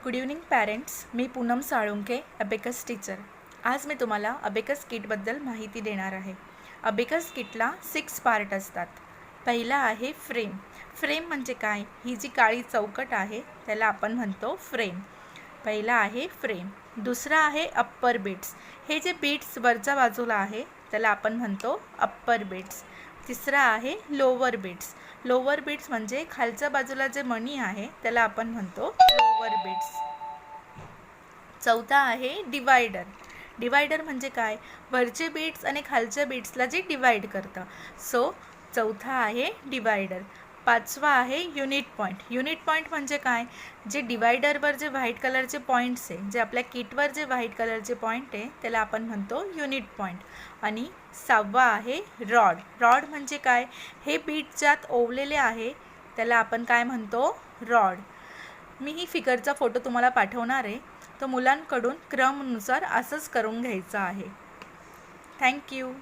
Good evening parents. मी Poonam Salunkhe, abacus teacher. आज मी तुम्हाला अबेकस किटबद्दल माहिती देणार आहे. अबेकस किटला 6 पार्ट असतात. पहिला आहे फ्रेम. फ्रेम म्हणजे काय? ही जी काळी चौकट आहे त्याला आपण म्हणतो फ्रेम. पहिला आहे फ्रेम. दुसरा आहे अप्पर बीट्स. हे जे बीट्स वरच्या बाजूला आहे त्याला आपण म्हणतो अप्पर बीट्स. तिसरा आहे लोअर बीट्स. लोअर बीट्स म्हणजे खालच्या बाजूला जे मणी आहे त्याला आपण म्हणतो लोअर बीट्स. चौथा आहे डिवायडर. डिवायडर म्हणजे काय? वरचे बीट्स आणि खालच्या बीट्सला जे डिवाइड करतं. सो चौथा आहे डिवायडर. पाचवा आहे युनिट पॉईंट. युनिट पॉईंट म्हणजे काय? जे डिवायडरवर जे व्हाईट कलरचे पॉईंट्स आहे, जे आपल्या किटवर जे व्हाईट कलरचे पॉईंट आहे त्याला आपण म्हणतो युनिट पॉईंट. आणि सहावा आहे रॉड. रॉड म्हणजे काय? हे बीट ज्यात ओवलेले आहे त्याला आपण काय म्हणतो? रॉड. मी ही फिगरचा फोटो तुम्हाला पाठवणार आहे. तो मुलांकडून क्रमनुसार असंच करून घ्यायचा आहे. थँक्यू.